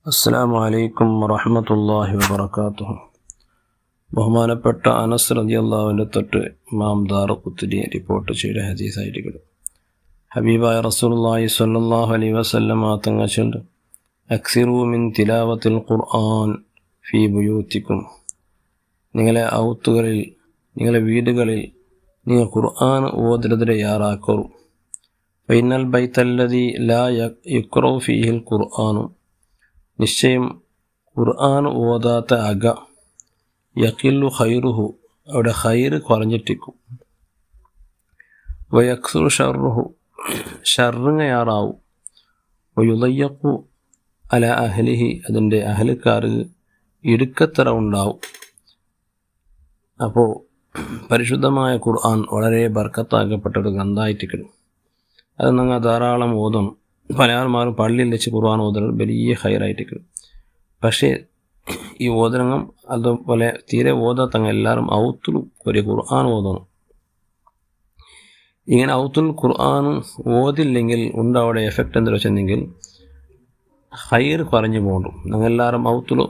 അസ്സലാമു അലൈക്കും വറഹ്മത്തുള്ളാഹി വബറകാതുഹു. ബഹുമാനപ്പെട്ട അനസ് റളിയല്ലാഹുവിൻ്റെ തൊട്ട് ഇമാം ദാറുഖുത്നി റിപ്പോർട്ട് ചെയ്ത ഹദീസായിരിക്കും. ഹബീബായ റസൂലുള്ളാഹി സ്വല്ലല്ലാഹു അലൈഹി വസല്ലമ തങ്ങൾ ചൊല്ലു, അക്സിറു മിൻ തിലാവത്തിൽ ഖുർആൻ ഫീ ബുയൂത്തിക്കും. നിങ്ങളെ ഔത്തുകളിൽ, നിങ്ങളെ വീടുകളിൽ നിങ്ങൾ ഖുർആൻ ഓതൽ തയ്യാറാക്കൂ. ഫൈനൽ ബൈത്തല്ലദീ ലാ യുഖ്റഉ ഫീഹിൽ ഖുർആനു, നിശ്ചയം ഖുർആൻ ഓതാത്ത അക, യഖില്ലു ഖൈറുഹു, അവിടെ ഖൈർ കുറഞ്ഞിട്ടിക്കും. വയക്സുറു ഷർറുഹു, ഷർറുങ്ങയാറാവും. വയുളയ്യഖു അല അഹ്ലിഹി, അതിൻ്റെ അഹ്ലുകാർക്ക് ഇടുക്കത്തറ ഉണ്ടാവും. അപ്പോൾ പരിശുദ്ധമായ ഖുർആൻ വളരെ ബർക്കത്താക്കപ്പെട്ടൊരു ഗ്രന്ഥമായിട്ടിരിക്കുന്നു. അത് നിങ്ങൾ ധാരാളം ഓതണം. പല ആൾമാരും പള്ളിയിൽ വെച്ച് ഖുർആൻ ഓതുന്നത് വലിയ ഹൈറായിട്ടിരിക്കും. പക്ഷേ ഈ ഓതനങ്ങൾ അതുപോലെ തീരെ ഓതാത്തങ്ങ എല്ലാവരും ഔത്തുൽ ഒരു ഖുർആൻ ഓതണം. ഇങ്ങനെ ഔത്തുൽ ഖുർആൻ ഓതില്ലെങ്കിൽ അവിടെ എഫക്റ്റ് എന്താ വെച്ചെങ്കിൽ ഹൈർ കുറഞ്ഞു പോകും. ഞങ്ങൾ എല്ലാവരും ഔത്തുൽ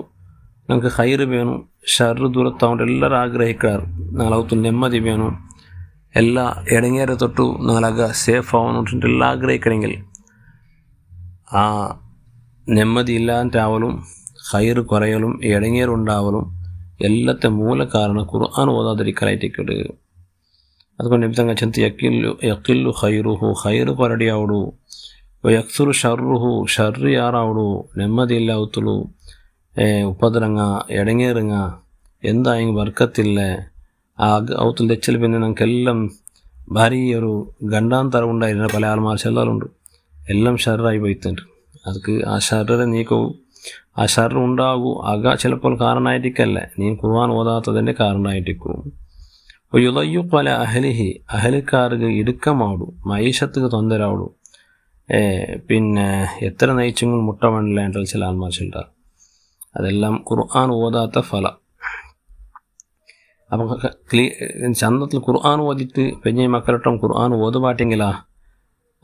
ഞങ്ങൾക്ക് ഹൈർ വേണം, ഷർറ് ദൂരത്താവേണ്ട എല്ലാവരും ആഗ്രഹിക്കാറ്. ഞങ്ങൾ ഔത്തുൽ നെമ്മതി വേണം, എല്ലാ ഇടങ്ങേറെ തൊട്ടു ഞങ്ങളാകെ സേഫ് ആവണം എല്ലാം ആഗ്രഹിക്കണമെങ്കിൽ ആ നെമ്മതി ഇല്ലാണ്ടാവലും ഹൈർ കുറയലും ഇടങ്ങേറുണ്ടാവലും എല്ലാത്തെ മൂല കാരണം ഖുർആൻ ഓതാതിരിക്കലായിട്ടിക്കട്. അതുകൊണ്ട് നബി ചെന്ത് യഖില്ലു ഖൈറുഹു, ഹൈർ കൊരടിയാവുടു. യക്സുറു ഷർറുഹു, ഷർറ് യാറാവുടു. നെമ്മതി ഇല്ലാത്തുള്ളൂ, ഉപദ്രങ്ങ ഇടങ്ങേറുങ്ങ എന്തായെങ്കിൽ വർക്കത്തില്ല. ആ ഔത്തിൽ തെച്ചൽ പിന്നെ ഞങ്ങൾക്കെല്ലാം ഭാര്യയൊരു ഗണ്ടാന്തരം ഉണ്ടായിരുന്ന പല ആൾമാർ ചെല്ലാറുണ്ട്. എല്ലാം ഷർറായി പോയിട്ടുണ്ട്. അതൊക്കെ ആ ഷർറിനെ നീക്കവും ആ ഷർറ് ഉണ്ടാകൂ അക ചിലപ്പോൾ കാരണമായിട്ടിക്കല്ല, നീ ഖുർആൻ ഓതാത്തതിൻ്റെ കാരണമായിട്ടിക്കും. യുളയ്യു പല അഹ്ലിഹി, അഹ്ലുകാർക്ക് ഇടുക്കമാവൂ, മൈഷത്തുക്ക് തൊന്തരാവൂ. പിന്നെ എത്ര നയിച്ചെങ്കിൽ മുട്ട വേണ്ടില്ല ചില ആൾമാർ ചെല്ലാർ. അതെല്ലാം ഖുർആൻ ഓതാത്ത ഫലം. അപ്പം ചന്തത്തിൽ ഖുർആൻ ഓതിയിട്ട് പെഞ്ഞ മക്കളട്ടം ഖുർആൻ ഓതുപാട്ടെങ്കിലാ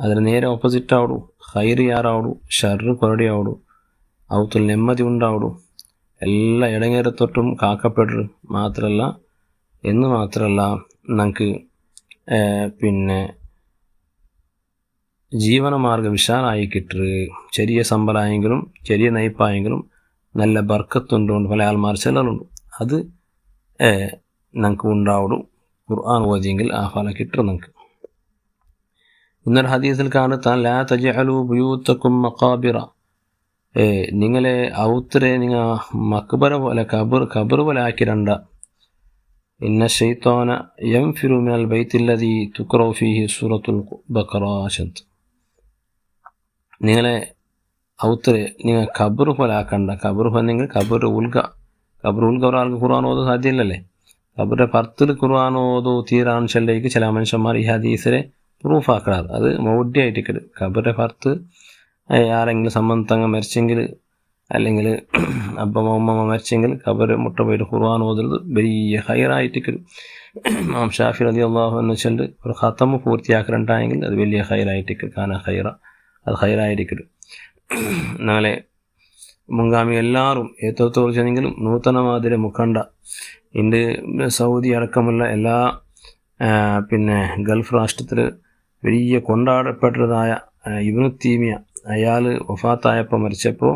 അതിന് നേരെ ഓപ്പോസിറ്റ് ആവടു, ഹൈർ യാറാവടു, ഷർറ് കൊരടിയാവടു, ഔത്തുൽ നെമ്മതി ഉണ്ടാവടു. എല്ലാ ഇടങ്ങേരത്തൊട്ടും കാക്കപ്പെടും. മാത്രമല്ല നമുക്ക് പിന്നെ ജീവനമാർഗം വിശാലായി കിട്ടു. ചെറിയ സമ്പലായെങ്കിലും ചെറിയ നയിപ്പായെങ്കിലും നല്ല ബർക്കത്തുണ്ടുകൊണ്ട് പല ആൾമാർ ചിലരുണ്ട്. അത് നമുക്ക് ഉണ്ടാവടു ഖുർആൻ ഓതിയെങ്കിൽ ആ ഫലം കിട്ടും. നമുക്ക് ഇന്നൊരു ഹദീസിൽ കാണുത്താൻ ലാ തജഅലു ബുയൂത്തക്കും മഖാബിറ, നിങ്ങളെ ഔത്തരെ നിങ്ങൾ മക്ബറ പോലെ ഖബർ പോലെ ആക്കിരണ്ട. ഇന്ന ശൈത്താന യൻഫിറു മിനൽ ബൈത്തില്ലദീ തുഖറഉ ഫീഹി സൂറത്തുൽ ബഖറ. നിങ്ങളെ ഔത്തരെ നിങ്ങൾ ഖബർ പോലെ ആക്കണ്ട. ഖബർ വന്നെങ്കിൽ ഖബർ ഉൽഗ ഒരാൾക്ക് ഖുർആൻ ഓതോ സാധ്യമല്ലല്ലേ. ഖബറിൻ്റെ പർത്തിൽ ഖുർആൻ ഓതോ തീരാൻ ചെല്ലേക്ക് ചില മനുഷ്യന്മാർ ഈ ഹദീസിനെ പ്രൂഫാക്കാറ്. അത് മൗഢ്യമായിട്ടിക്കട്. ഖബറിൻ്റെ പുറത്ത് ആരെങ്കിലും സംബന്ധങ്ങൾ മരിച്ചെങ്കിൽ അല്ലെങ്കിൽ അബ്ബമ്മ ഉമ്മമ്മ മരിച്ചെങ്കിൽ ഖബർ മുട്ട പോയിട്ട് ഖുർആൻ ഓതുന്നത് വലിയ ഹൈറായിട്ടിക്കട്. ഇമാം ഷാഫി റളിയല്ലാഹു അൻഹു വെച്ചാൽ ഒരു ഖത്തമ് പൂർത്തിയാക്കലുണ്ടായെങ്കിൽ അത് വലിയ ഹൈറായിട്ടിക്കട്. കാന ഹൈറ, അത് ഹൈറായിരിക്കട്. നാളെ മുൻഗാമി എല്ലാവരും ഏത്തോത്തോട് ചെന്നെങ്കിലും നൂതനമാതിരി മുഖണ്ട ഇന്ന് സൗദി അടക്കമുള്ള എല്ലാ പിന്നെ ഗൾഫ് രാഷ്ട്രത്തിൽ വലിയ കൊണ്ടാടപ്പെട്ടതായ ഇബ്നു തീമിയ, അയാൾ വഫാത്തായപ്പോൾ മരിച്ചപ്പോൾ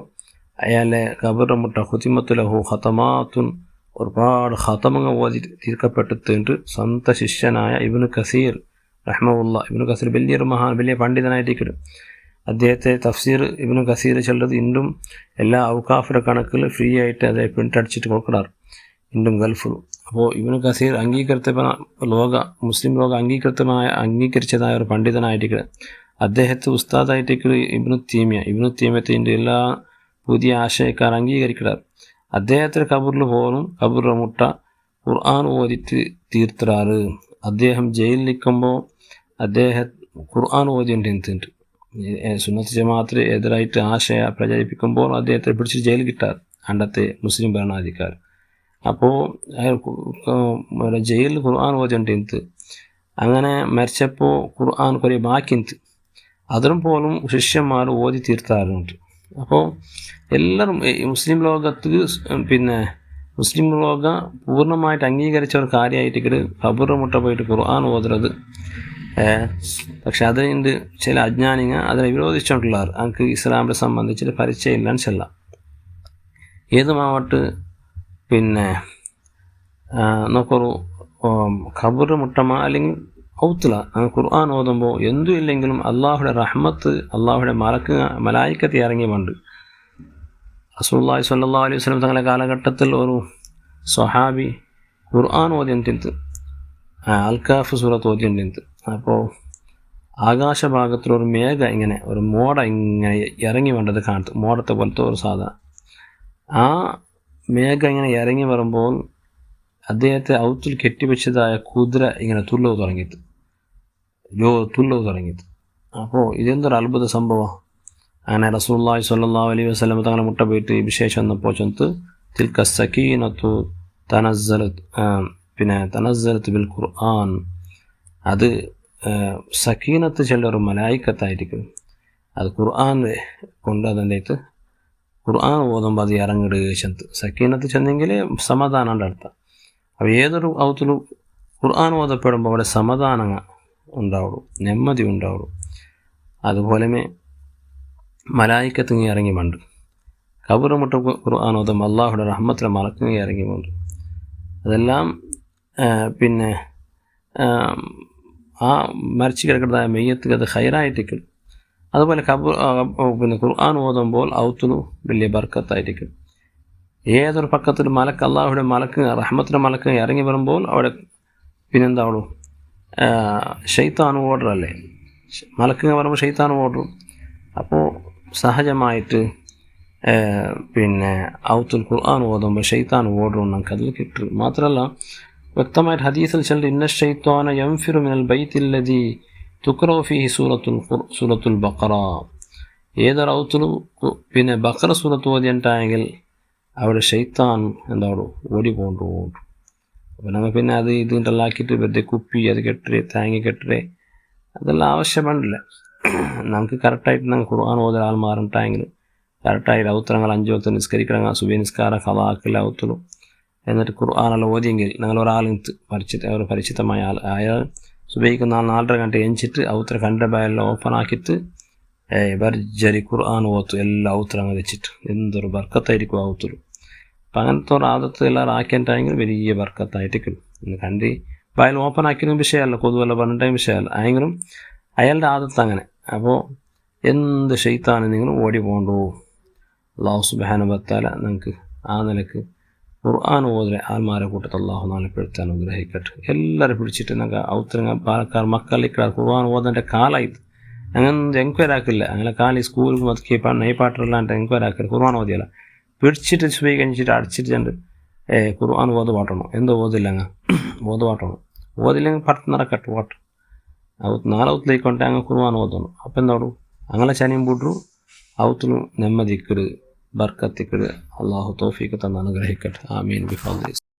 അയാളെ ഖബറിൻ്റെ മുട്ട ഖുതിമത്തുലഹു ഖതമാത്തുൻ, ഒരുപാട് ഖതമങ്ങൾ ഓതി തീർക്കപ്പെട്ടിട്ടുണ്ട്. സ്വന്തം ശിഷ്യനായ ഇബ്നു കസീർ റഹ്മഹുല്ല, ഇബ്നു കസീർ വലിയൊരു വലിയ പണ്ഡിതനായിട്ടിരിക്കും. അദ്ദേഹത്തെ തഫ്സീർ ഇബ്നു കസീർ ചെല്ലത് ഇന്നും എല്ലാ ഔക്കാഫിൻ്റെ കണക്കിൽ ഫ്രീ ആയിട്ട് അതേ പ്രിൻ്റ് അടിച്ചിട്ട് കൊടുക്കാറ് ഇന്നും ഗൾഫിൽ. അപ്പോൾ ഇബ്നു കസീർ മുസ്ലിം ലോക അംഗീകരിച്ചതായ ഒരു പണ്ഡിതനായിട്ടിരിക്കുക. അദ്ദേഹത്തെ ഉസ്താദായിട്ടിരിക്കുക ഇബ്നു തീമിയത്തിൻ്റെ എല്ലാ പുതിയ ആശയക്കാർ അംഗീകരിക്കാറ്. അദ്ദേഹത്തിൻ്റെ ഖബറിൽ പോലും ഖബറിൻ്റെ മുട്ട ഖുർആൻ ഓതിട്ട് തീർത്തിറാറ്. അദ്ദേഹം ജയിലിൽ നിൽക്കുമ്പോൾ അദ്ദേഹം ഖുർആൻ ഓതിയിട്ടുണ്ട്. സുന്നത്ത് ജമാഅത്തിൽ എതിരായിട്ട് ആശയ പ്രചരിപ്പിക്കുമ്പോൾ അദ്ദേഹത്തെ പിടിച്ച് ജയിലിൽ കിട്ടാറ് അണ്ടത്തെ മുസ്ലിം ഭരണാധികാരി. അപ്പോൾ ജയിലിൽ ഖുർആൻ ഓതിയിട്ടുണ്ട്. അങ്ങനെ മരിച്ചപ്പോൾ ഖുർആൻ കുറേ ബാക്കിയുണ്ട്. അതിനും പോലും ശിഷ്യന്മാർ ഓതി തീർത്താറുണ്ട്. അപ്പോൾ എല്ലാവരും മുസ്ലിം ലോകത്ത് പിന്നെ മുസ്ലിം ലോക പൂർണ്ണമായിട്ട് അംഗീകരിച്ച ഒരു കാര്യമായിട്ട് ഖബർ മുട്ട പോയിട്ട് ഖുർആൻ ഓതുന്നത്. പക്ഷെ അതുകൊണ്ട് ചില അജ്ഞാനികൾ അതിനെ വിരോധിച്ചുകൊണ്ടുള്ളവർ നമുക്ക് ഇസ്ലാമിനെ സംബന്ധിച്ചിട്ട് പരിചയമില്ലാന്ന് ചെല്ലാം. ഏതുമാവട്ട് പിന്നെ നോക്കൊരു ഖബർ മുട്ടമ അല്ലെങ്കിൽ ഔത്തില ഖുർആൻ ഓതുമ്പോൾ എന്തും ഇല്ലെങ്കിലും അള്ളാഹുടെ റഹ്മത്ത് അള്ളാഹുടെ മലായിക്കത്ത് ഇറങ്ങി വണ്ട്. റസൂലുള്ളാഹി സ്വല്ലല്ലാഹു അലൈഹി വസല്ലം തങ്ങളുടെ കാലഘട്ടത്തിൽ ഒരു സ്വഹാബി ഖുർആൻ ഓതിയന്തിന്ത് അൽക്കാഫ് സൂറത്ത് ഓതിയന്തിന്ത്. അപ്പോൾ ആകാശഭാഗത്തിലൊരു മേഘ ഇങ്ങനെ ഒരു മോട ഇങ്ങനെ ഇറങ്ങി വേണ്ടത് കാണും, മോടത്തെ പോലത്തെ ഒരു സാധാ. ആ മേഘ ഇങ്ങനെ ഇറങ്ങി വരുമ്പോൾ അദ്ദേഹത്തെ ഔത്തിൽ കെട്ടിവെച്ചതായ കുതിര ഇങ്ങനെ തുള്ളവ് തുടങ്ങിയത്. അപ്പോൾ ഇതെന്തൊരു അത്ഭുത സംഭവം. അങ്ങനെ റസൂലുള്ളാഹി സ്വല്ലല്ലാഹു അലൈഹി വസല്ലം തങ്ങളെ മുട്ട പോയിട്ട് ഈ വിശേഷം വന്നപ്പോൾ ചൊന്ത് തിൽക സക്കീനത്തു തനസ്സലത്ത് ബിൽ ഖുർആൻ. അത് സക്കീനത്ത് ചെല്ലൊരു മലായിക്കത്തായിരിക്കും. അത് ഖുർആൻ കൊണ്ട് അതിൻ്റെ ഖുർആൻ ഓതുമ്പോൾ അത് ഇറങ്ങിടുക ചെന്ന് സക്കീനത്ത് ചെന്നെങ്കിൽ സമാധാനം അർത്ഥം. അപ്പോൾ ഏതൊരു ഔത്തിലും ഖുർആൻ ഓതപ്പെടുമ്പോൾ അവിടെ സമാധാനം ഉണ്ടാവുള്ളൂ, നെമ്മതി ഉണ്ടാവുള്ളൂ. അതുപോലെ മലായിക്കത്ത് ഇറങ്ങി വേണ്ട ഖബർ മുട്ട ഖുർആൻ ഓതുമ്പോൾ അള്ളാഹുടെ റഹ്മത്തിലെ മലക്ക് ഇറങ്ങി വേണ്ട. അതെല്ലാം പിന്നെ ആ മരിച്ചു കിടക്കുന്നതായ മെയ്യത്ത് അത് ഹൈറായിട്ടിരിക്കും. അതുപോലെ പിന്നെ ഖുർആൻ ഓതുമ്പോൾ ഔത്തിനു വലിയ ബർക്കത്തായിരിക്കും. ഏതൊരു പക്കത്തിൽ മലക്ക് അള്ളാഹുടെ മലക്ക് റഹ്മത്തിൻ്റെ മലക്ക് ഇറങ്ങി വരുമ്പോൾ അവിടെ പിന്നെന്താവുള്ളൂ, ഷെയ്ത്താൻ ഓർഡറല്ലേ, മലക്ക് വരുമ്പോൾ ഷെയ്ത്താൻ ഓർഡറും. അപ്പോൾ സഹജമായിട്ട് പിന്നെ ഔത്തുൽ ഖുർആൻ ഓതുമ്പോൾ ഷെയ്ത്താൻ ഓർഡറും നമുക്ക് അതിൽ കിട്ടും. മാത്രമല്ല വ്യക്തമായിട്ട് ഹദീസിൽ ചെല്ല് ഇന്ന ഷൈത്വാന യൻഫിറു മിനൽ ബൈത്തില്ലദീ തുഖ്റഉ ഫീഹി സൂറത്തുൽ ബഖറ. ഏതൊരു ഔത്തിലും പിന്നെ ബഖറ സൂറത്ത് ഓതിയിട്ടായെങ്കിൽ അവിടെ ഷെയ്ത്താൻ എന്താവും ഓടിക്കൊണ്ടു. അപ്പോൾ നമ്മൾ പിന്നെ അത് ഇതിൻ്റെല്ലാക്കിയിട്ട് വെറുതെ കുപ്പി അത് കെട്ടരെ തേങ്ങ കെട്ടരെ അതെല്ലാം ആവശ്യമുണ്ടില്ല. നമുക്ക് കറക്റ്റായിട്ട് നമുക്ക് ഖുർആൻ ഓതുന്ന ആൾമാരുണ്ടായെങ്കിൽ കറക്റ്റായിട്ട് ഔത്തരങ്ങൾ 5 വക്ത് നിസ്കരിക്കണം, സുബഹി നിസ്കാരം ഖളാക്കില്ല ഔത്തലും. എന്നിട്ട് ഖുർആനെല്ലാം ഓതിയെങ്കിൽ നിങ്ങൾ ഒരാളിന് പരിചിതമായ ആൾ അയാൾ സുബഹിക്ക് 4:30 ഗಂಟೆ എഞ്ചിട്ട് ഔത്തര കണ്ട ബായെല്ലാം ഓപ്പൺ ആക്കിയിട്ട് ബർജരി ഖുർആൻ ഓത്തു എല്ലാ ഔത്തരങ്ങൾ വെച്ചിട്ട് എന്തൊരു ബർക്കത്തായിരിക്കും ഔത്തലും. അപ്പം അങ്ങനത്തെ ഒരു ആദത്ത് എല്ലാവരും ആക്കിയിട്ടായെങ്കിൽ വലിയ ബർക്കത്തായിട്ട് കണ്ട് ബായിൽ ഓപ്പൺ ആക്കിയതും വിഷയമല്ല, കൊതുവല്ല പറഞ്ഞിട്ടും വിഷയമല്ല. ആയെങ്കിലും അയാളുടെ ആദത്ത് അങ്ങനെ. അപ്പോൾ എന്ത് ഷെയ്ത്താൻ നിങ്ങൾ ഓടി പോകണ്ടോ. അല്ലാഹു സുബ്ഹാനഹു വ തആല നിങ്ങൾക്ക് ആ നിലക്ക് ഖുർആൻ ഓതുന്ന ആൽമാരെ കൂട്ടത്തിൽ അള്ളാഹു നാളെപ്പെടുത്താൻ അനുഗ്രഹിക്കട്ടെ. എല്ലാവരും പിടിച്ചിട്ട് നമുക്ക് ഔത്തരങ്ങൾ പാലക്കാർ മക്കളിക്കാർ ഖുർആൻ ഓതേണ്ട കാലായത് അങ്ങനെ എൻക്വയറി ആക്കില്ല. അങ്ങനെ കാലി സ്കൂളിൽ മതക്കി നെയ്പാട്ടറില്ലാണ്ട് എൻക്വയറി ആക്കില്ല. ഖുർആൻ ഓതിയല്ല പിടിച്ചിട്ട് സുബഹി കഴിഞ്ഞിട്ട് അടിച്ചിട്ട് ചെണ്ട് ഖുർആൻ ഓത് പാട്ടണം. എന്തോ ഓതില്ല അങ്ങ് ഓത് പാട്ടണം. ഓതില്ലെങ്കിൽ പട്ട് നടക്കട്ടെ പാട്ട് നാളെ അങ്ങ് ഖുർആൻ ഓതണം. അപ്പം എന്താവും അങ്ങനെ ചനിയും പൂട്ടു ഔത്തിനും നെമ്മതിക്കട് ബർക്കത്തിക്കട്. അള്ളാഹു തൗഫീഖ് തന്ന് അനുഗ്രഹിക്കട്ടെ. ആമീൻ ബിഫദ്ലിഹി.